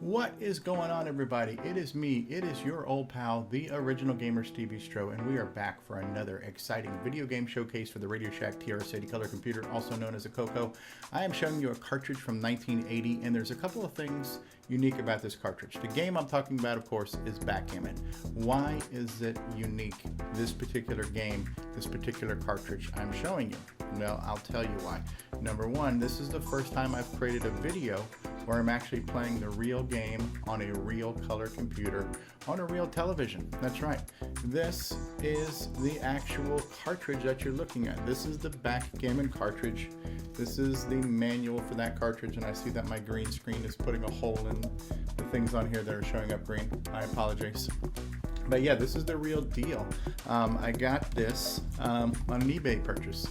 What is going on, everybody? It is me. It is your old pal, the original gamer StevieStrow, and we are back for another exciting video game showcase for the Radio Shack TRS-80 color computer, also known as a CoCo. I am showing you a cartridge from 1980, and there's a couple of things unique about this cartridge. The game I'm talking about, of course, is Backgammon. Why is it unique, this particular game, this particular cartridge I'm showing you? Well, I'll tell you why. Number one, this is the first time I've created a video where I'm actually playing the real game on a real color computer on a real television. That's right. This is the actual cartridge that you're looking at. This is the Backgammon cartridge. This is the manual for that cartridge, and I see that my green screen is putting a hole in the things on here that are showing up green. I apologize. But yeah, this is the real deal. I got this on an eBay purchase.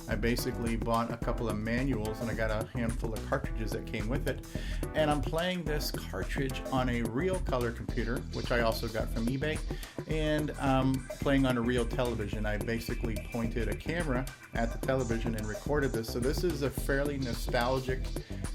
I basically bought a couple of manuals and I got a handful of cartridges that came with it. And I'm playing this cartridge on a real color computer, which I also got from eBay, and playing on a real television. I basically pointed a camera at the television and recorded this. So this is a fairly nostalgic,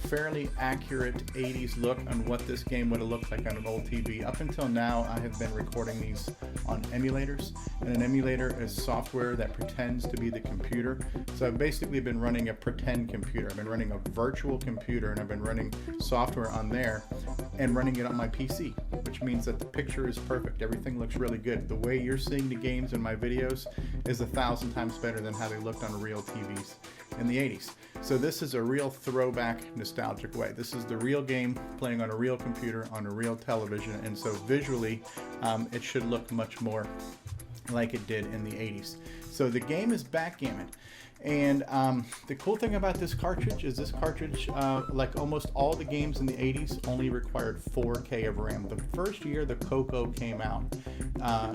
fairly accurate 80s look on what this game would have looked like on an old TV. Up until now, I have been recording these on emulators, and an emulator is software that pretends to be the computer. So I've basically been running a pretend computer. I've been running a virtual computer, and I've been running software on there and running it on my PC, which means that the picture is perfect. Everything looks really good. The way you're seeing the games in my videos is 1,000 times better than how they looked on real TVs in the 80s. So this is a real throwback, nostalgic way. This is the real game playing on a real computer on a real television, and so visually it should look much more like it did in the 80s. So the game is Backgammon. And the cool thing about this cartridge is this cartridge, like almost all the games in the 80s, only required 4K of RAM. The first year the CoCo came out,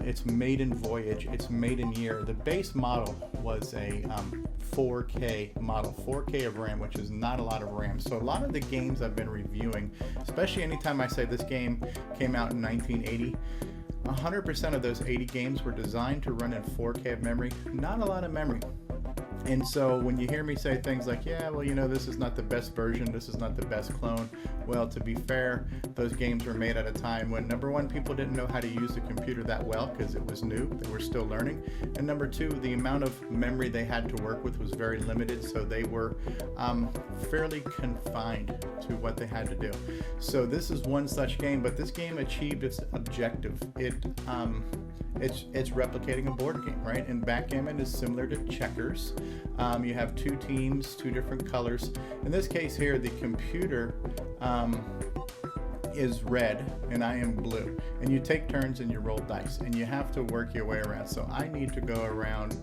its maiden voyage, its maiden year, the base model was a 4K model, 4K of RAM, which is not a lot of RAM. So a lot of the games I've been reviewing, especially anytime I say this game came out in 1980, 100% of those 80 games were designed to run in 4K of memory, not a lot of memory. And so when you hear me say things like, yeah, well, you know, this is not the best version, this is not the best clone. Well, to be fair, those games were made at a time when, number one, people didn't know how to use the computer that well because it was new, they were still learning. And number two, the amount of memory they had to work with was very limited, so they were fairly confined to what they had to do. So this is one such game, but this game achieved its objective. It's replicating a board game, right? And Backgammon is similar to checkers. You have two teams, two different colors. In this case here, the computer is red and I am blue. And you take turns and you roll dice and you have to work your way around. So I need to go around,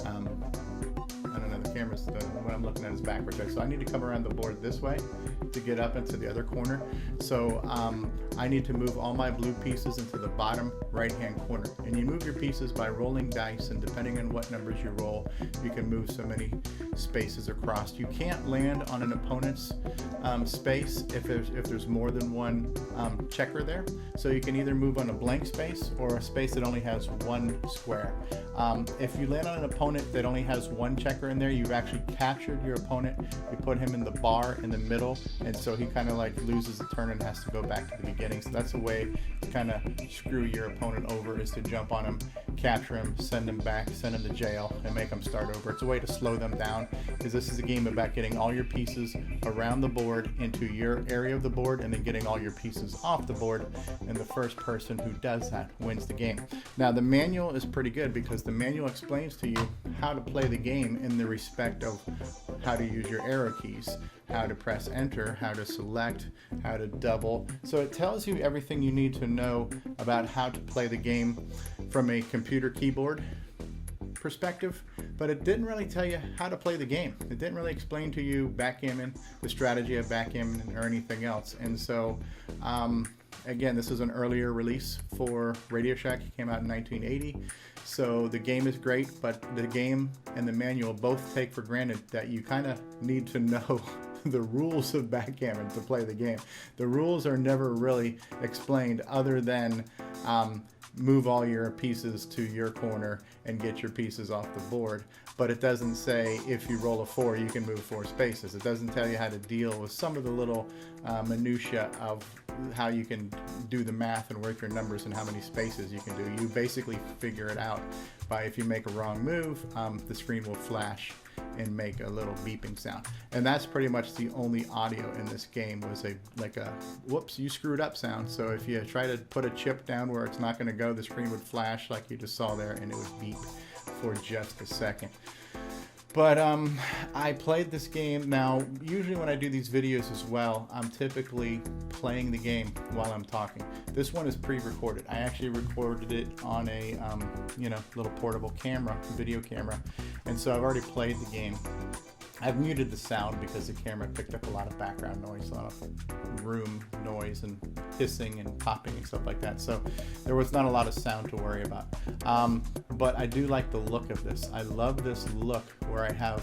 I don't know, the camera's, what I'm looking at is backwards, right? So I need to come around the board this way to get up into the other corner. So I need to move all my blue pieces into the bottom right hand corner, and you move your pieces by rolling dice, and depending on what numbers you roll, you can move so many spaces across. You can't land on an opponent's space if there's more than one checker there, so you can either move on a blank space or a space that only has one square. If you land on an opponent that only has one checker in there, you've actually captured your opponent. You put him in the bar in the middle, and so he kind of like loses the turn and has to go back to the beginning. So that's a way to kind of screw your opponent over, is to jump on him, capture him, send him back, send him to jail, and make him start over. It's a way to slow them down, because this is a game about getting all your pieces around the board into your area of the board and then getting all your pieces off the board, and the first person who does that wins the game. Now the manual is pretty good because the manual explains to you how to play the game in the respect of how to use your arrow keys, how to press enter, how to select, how to double. So it tells you everything you need to know about how to play the game from a computer keyboard perspective, but it didn't really tell you how to play the game. It didn't really explain to you Backgammon, the strategy of Backgammon, or anything else. And so again, this is an earlier release for Radio Shack. It came out in 1980. So the game is great, but the game and the manual both take for granted that you kind of need to know the rules of Backgammon to play the game. The rules are never really explained other than move all your pieces to your corner and get your pieces off the board. But it doesn't say if you roll a 4, you can move 4 spaces. It doesn't tell you how to deal with some of the little minutia of how you can do the math and work your numbers and how many spaces you can do. You basically figure it out by, if you make a wrong move, the screen will flash and make a little beeping sound. And that's pretty much the only audio in this game, was like a whoops, you screwed up sound. So if you try to put a chip down where it's not going to go, the screen would flash like you just saw there, and it would beep for just a second. But I played this game. Now, usually when I do these videos as well, I'm typically playing the game while I'm talking. This one is pre-recorded. I actually recorded it on a little portable camera, video camera, and so I've already played the game. I've muted the sound because the camera picked up a lot of background noise, a lot of room noise and hissing and popping and stuff like that. So there was not a lot of sound to worry about. But I do like the look of this. I love this look where I have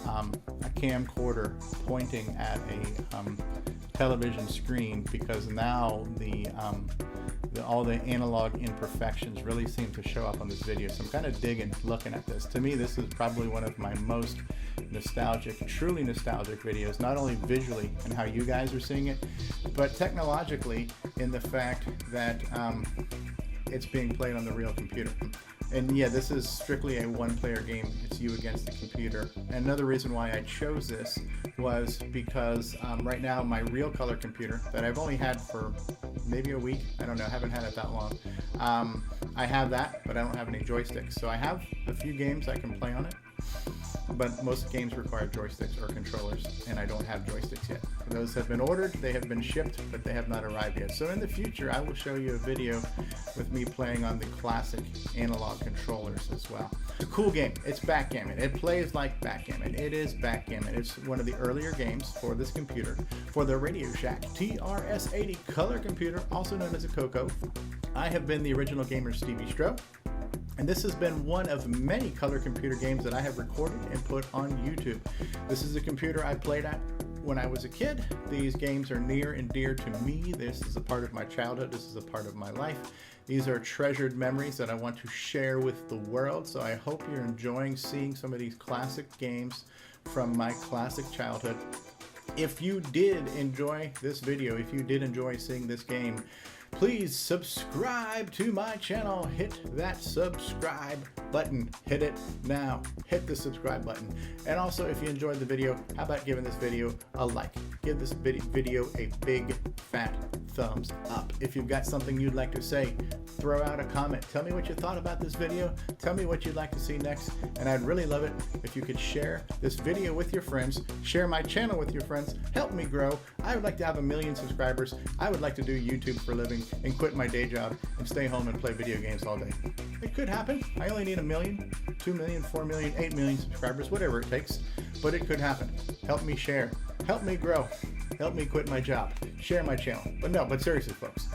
a camcorder pointing at a television screen, because now all the analog imperfections really seem to show up on this video. So I'm kind of digging looking at this. To me, this is probably one of my most nostalgic, truly nostalgic videos, not only visually and how you guys are seeing it, but technologically in the fact that it's being played on the real computer. And yeah, this is strictly a one-player game. It's you against the computer. And another reason why I chose this was because right now my real color computer that I've only had for maybe a week, I don't know, I haven't had it that long. I have that, but I don't have any joysticks. So I have a few games I can play on it, but most games require joysticks or controllers, and I don't have joysticks yet. Those have been ordered, they have been shipped, but they have not arrived yet. So in the future, I will show you a video with me playing on the classic analog controllers as well. It's a cool game. It's Backgammon. It plays like Backgammon. It is Backgammon. It's one of the earlier games for this computer, for the Radio Shack TRS-80 color computer, also known as a CoCo. I have been the original gamer, StevieStrow. And this has been one of many color computer games that I have recorded and put on YouTube. This is a computer I played at when I was a kid. These games are near and dear to me. This is a part of my childhood. This is a part of my life. These are treasured memories that I want to share with the world. So I hope you're enjoying seeing some of these classic games from my classic childhood. If you did enjoy this video, if you did enjoy seeing this game, please subscribe to my channel. Hit that subscribe button. Hit it now. Hit the subscribe button. And also, if you enjoyed the video, how about giving this video a like? Give this video a big fat thumbs up. If you've got something you'd like to say, throw out a comment. Tell me what you thought about this video. Tell me what you'd like to see next. And I'd really love it if you could share this video with your friends, share my channel with your friends, help me grow. I would like to have 1 million subscribers. I would like to do YouTube for a living and quit my day job and stay home and play video games all day. It could happen. I only need 1 million, 2 million, 4 million, 8 million subscribers, whatever it takes, but it could happen. Help me share. Help me grow. Help me quit my job. Share my channel. But seriously, folks,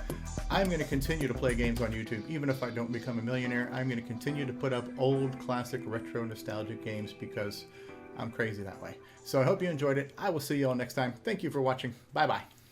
I'm going to continue to play games on YouTube. Even if I don't become a millionaire, I'm going to continue to put up old, classic, retro, nostalgic games because I'm crazy that way. So I hope you enjoyed it. I will see you all next time. Thank you for watching. Bye-bye.